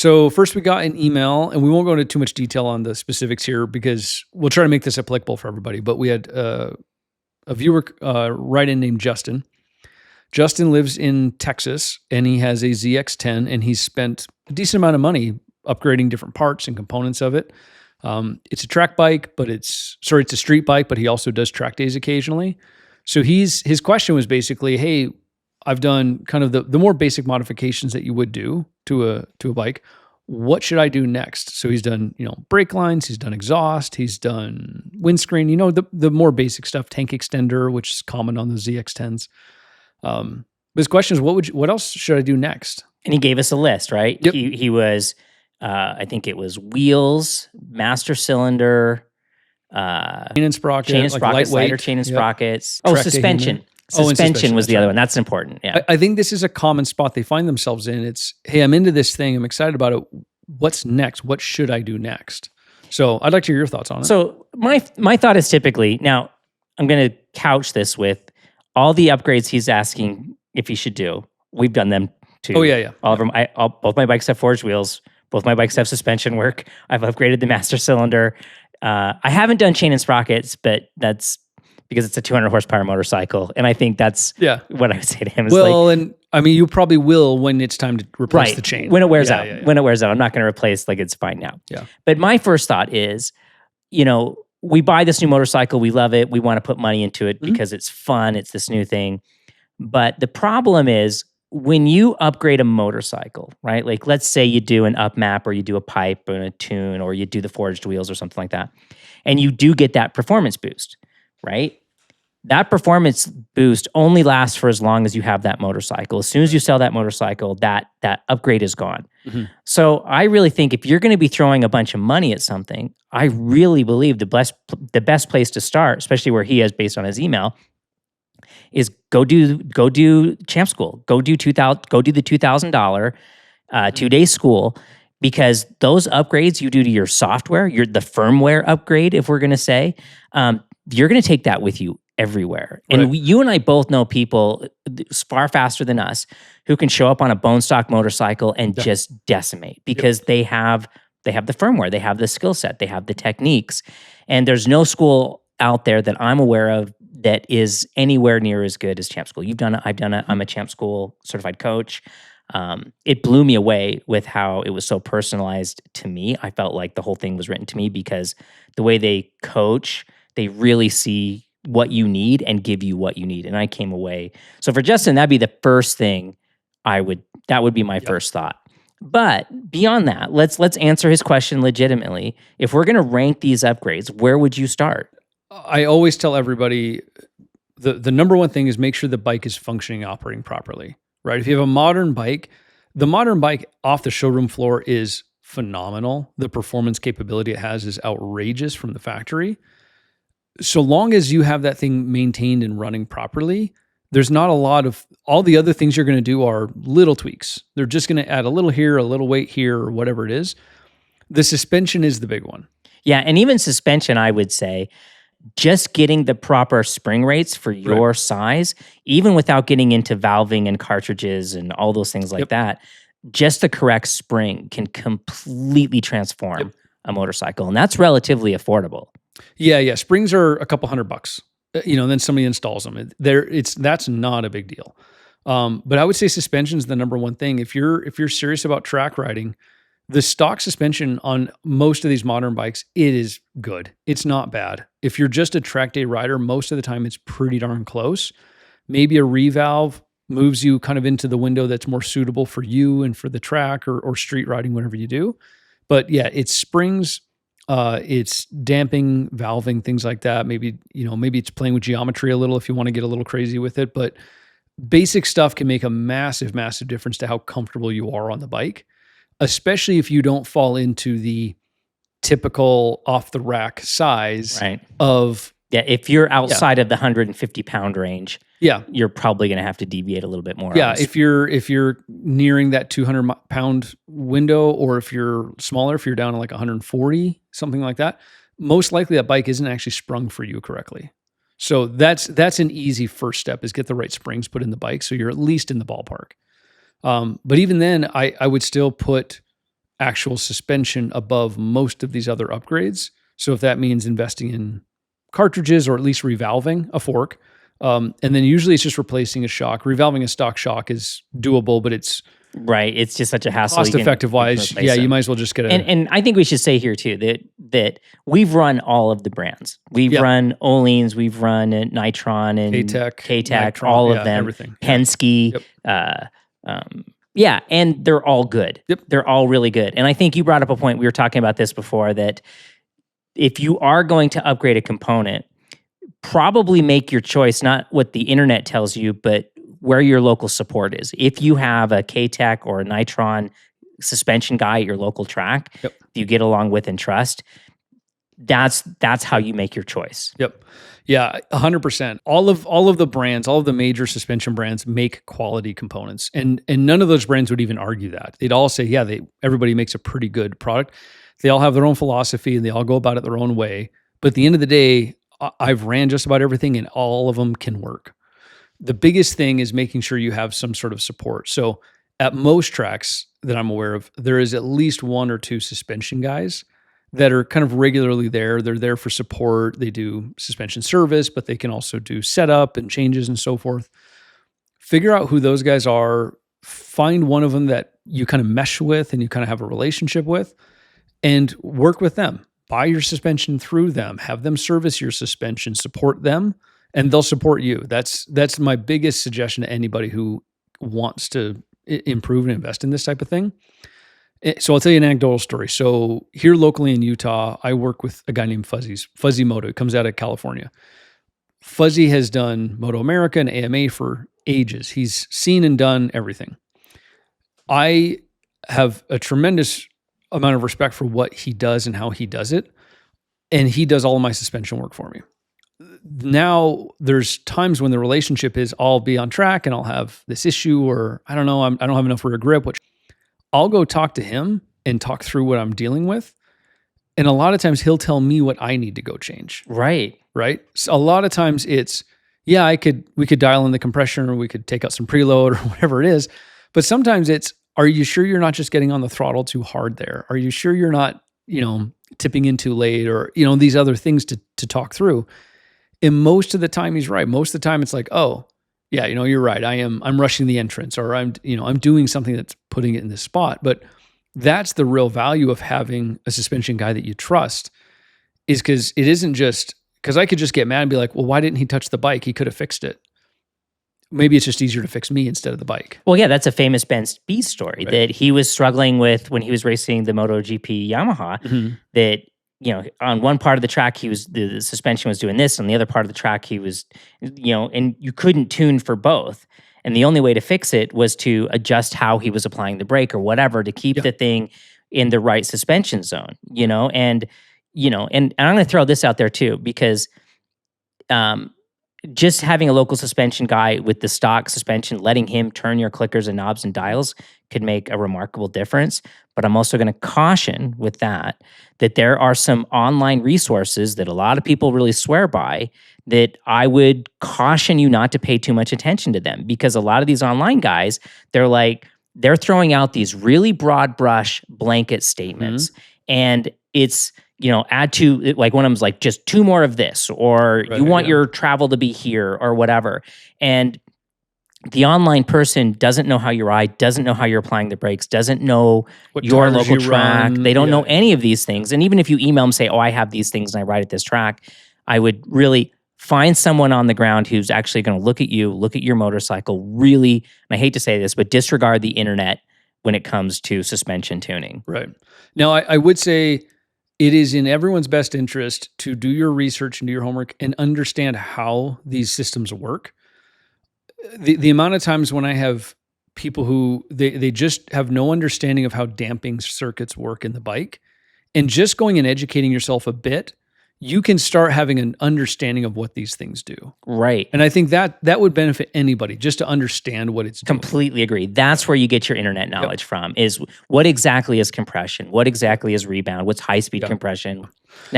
So first we got an email, and we won't go into too much detail on the specifics here because we'll try to make this applicable for everybody. But we had a viewer write in named Justin. Justin lives in Texas, and he has a ZX10, and he's spent a decent amount of money upgrading different parts and components of it. It's a track bike, but it's a street bike, but he also does track days occasionally. So his question was basically, hey, I've done kind of the more basic modifications that you would do to a bike. What should I do next? So he's done, brake lines, he's done exhaust, he's done windscreen, the more basic stuff, tank extender, which is common on the ZX10s. But his question is, what else should I do next? And he gave us a list, right? Yep. He was, I think it was wheels, master cylinder, chain and sprocket, lighter chain and sprockets. Yep. Oh, suspension. Suspension was the other one. That's important. Yeah. I think this is a common spot they find themselves in. It's, hey, I'm into this thing. I'm excited about it. What's next? What should I do next? So I'd like to hear your thoughts on it. So my thought is typically, now I'm going to couch this with all the upgrades he's asking if he should do. We've done them too. Oh, yeah. All of them. Both my bikes have forged wheels. Both my bikes have suspension work. I've upgraded the master cylinder. I haven't done chain and sprockets, but that's because it's a 200 horsepower motorcycle. And I think that's what I would say to him. And I mean, you probably will when it's time to replace the chain. When it wears out. Yeah. When it wears out. I'm not going to replace, it's fine now. Yeah. But my first thought is, we buy this new motorcycle, we love it, we want to put money into it because it's fun, it's this new thing. But the problem is, when you upgrade a motorcycle, right? Like, let's say you do an up map, or you do a pipe and a tune, or you do the forged wheels or something like that, and you do get that performance boost, right? That performance boost only lasts for as long as you have that motorcycle. As soon as you sell that motorcycle, that upgrade is gone. Mm-hmm. So I really think if you're going to be throwing a bunch of money at something, I really believe the best place to start, especially where he is based on his email, is go do champ school. Go do the $2,000 2-day school, because those upgrades you do to your software, the firmware upgrade, if we're going to say, you're going to take that with you everywhere. Right. And you and I both know people far faster than us who can show up on a bone stock motorcycle and just decimate because they have the firmware, they have the skill set, they have the techniques. And there's no school out there that I'm aware of that is anywhere near as good as Champ School. You've done it, I've done it. I'm a Champ School certified coach. It blew me away with how it was so personalized to me. I felt like the whole thing was written to me because the way they coach, they really see what you need and give you what you need. And I came away. So for Justin, that'd be the first thing that would be my first thought. But beyond that, let's answer his question legitimately. If we're going to rank these upgrades, where would you start? I always tell everybody the number one thing is make sure the bike is functioning, operating properly, right? If you have a modern bike, the modern bike off the showroom floor is phenomenal. The performance capability it has is outrageous from the factory. So long as you have that thing maintained and running properly, there's not a lot of, all the other things you're going to do are little tweaks. They're just going to add a little here, a little weight here, or whatever it is. The suspension is the big one. Yeah, and even suspension, I would say, just getting the proper spring rates for your size, even without getting into valving and cartridges and all those things like that, just the correct spring can completely transform a motorcycle. And that's relatively affordable. Yeah. Springs are a couple $100. Then somebody installs them. That's not a big deal. But I would say suspension is the number one thing. If you're serious about track riding, the stock suspension on most of these modern bikes, it is good. It's not bad. If you're just a track day rider, most of the time it's pretty darn close. Maybe a revalve moves you kind of into the window that's more suitable for you and for the track or street riding, whatever you do. But yeah, it's springs, it's damping, valving, things like that. Maybe it's playing with geometry a little if you want to get a little crazy with it. But basic stuff can make a massive, massive difference to how comfortable you are on the bike, especially if you don't fall into the typical off the rack size of. Yeah, if you're outside of the 150 pound range, you're probably going to have to deviate a little bit more. Yeah, if you're nearing that 200 pound window, or if you're smaller, if you're down to like 140, something like that, most likely that bike isn't actually sprung for you correctly. So that's an easy first step, is get the right springs put in the bike so you're at least in the ballpark. But even then, I would still put actual suspension above most of these other upgrades. So if that means investing in cartridges or at least revalving a fork, and then usually it's just replacing a shock. Revalving a stock shock is doable, but it's right. It's just such a hassle. cost effective wise. Yeah, you might as well just get a. And I think we should say here too that we've run all of the brands. We've run Oleans, we've run Nitron and K-Tech, all of them. Everything. Penske. And they're all good. Yep. They're all really good. And I think you brought up a point, we were talking about this before, that if you are going to upgrade a component, probably make your choice, not what the internet tells you, but where your local support is. If you have a K-Tech or a Nitron suspension guy at your local track that you get along with and trust, that's how you make your choice. Yep. Yeah, 100%. All of the brands, all of the major suspension brands make quality components. And none of those brands would even argue that. They'd all say, yeah, everybody makes a pretty good product. They all have their own philosophy and they all go about it their own way. But at the end of the day, I've ran just about everything and all of them can work. The biggest thing is making sure you have some sort of support. So at most tracks that I'm aware of, there is at least one or two suspension guys that are kind of regularly there. They're there for support. They do suspension service, but they can also do setup and changes and so forth. Figure out who those guys are. Find one of them that you kind of mesh with and you kind of have a relationship with and work with them. Buy your suspension through them. Have them service your suspension. Support them, and they'll support you. That's my biggest suggestion to anybody who wants to improve and invest in this type of thing. So I'll tell you an anecdotal story. So here locally in Utah, I work with a guy named Fuzzy Moto. He comes out of California. Fuzzy has done Moto America and AMA for ages. He's seen and done everything. I have a tremendous amount of respect for what he does and how he does it. And he does all of my suspension work for me. Now there's times when the relationship is I'll be on track and I'll have this issue, or I don't know, I don't have enough rear grip, which I'll go talk to him and talk through what I'm dealing with. And a lot of times he'll tell me what I need to go change. Right. So a lot of times it's, we could dial in the compression or we could take out some preload or whatever it is. But sometimes it's, are you sure you're not just getting on the throttle too hard there? Are you sure you're not, tipping in too late or, these other things to talk through? And most of the time he's right. Most of the time it's like, oh, yeah, you're right. I'm rushing the entrance, or I'm doing something that's putting it in this spot. But that's the real value of having a suspension guy that you trust, is because it isn't just, because I could just get mad and be like, well, why didn't he touch the bike? He could have fixed it. Maybe it's just easier to fix me instead of the bike. Well, yeah, that's a famous Ben Spies story that he was struggling with when he was racing the MotoGP Yamaha. That, on one part of the track, the suspension was doing this, on the other part of the track, he was, and you couldn't tune for both. And the only way to fix it was to adjust how he was applying the brake or whatever to keep the thing in the right suspension zone, and I'm going to throw this out there too, because just having a local suspension guy with the stock suspension, letting him turn your clickers and knobs and dials could make a remarkable difference. But I'm also going to caution with that there are some online resources that a lot of people really swear by that I would caution you not to pay too much attention to them, because a lot of these online guys, they're throwing out these really broad brush blanket statements. And it's, add to, like one of them's like, just 2 more of this, or you want your travel to be here or whatever. And the online person doesn't know how you ride, doesn't know how you're applying the brakes, doesn't know what your local track. They don't know any of these things. And even if you email them, say, oh, I have these things and I ride at this track, I would really find someone on the ground who's actually going to look at you, look at your motorcycle, really, and I hate to say this, but disregard the internet when it comes to suspension tuning. Right. Now, I would say it is in everyone's best interest to do your research and do your homework and understand how these systems work. The amount of times when I have people who they just have no understanding of how damping circuits work in the bike, and just going and educating yourself a bit, you can start having an understanding of what these things do. Right. And I think that would benefit anybody, just to understand what it's doing. Completely agree. That's where you get your internet knowledge from, is what exactly is compression? What exactly is rebound? What's high-speed compression?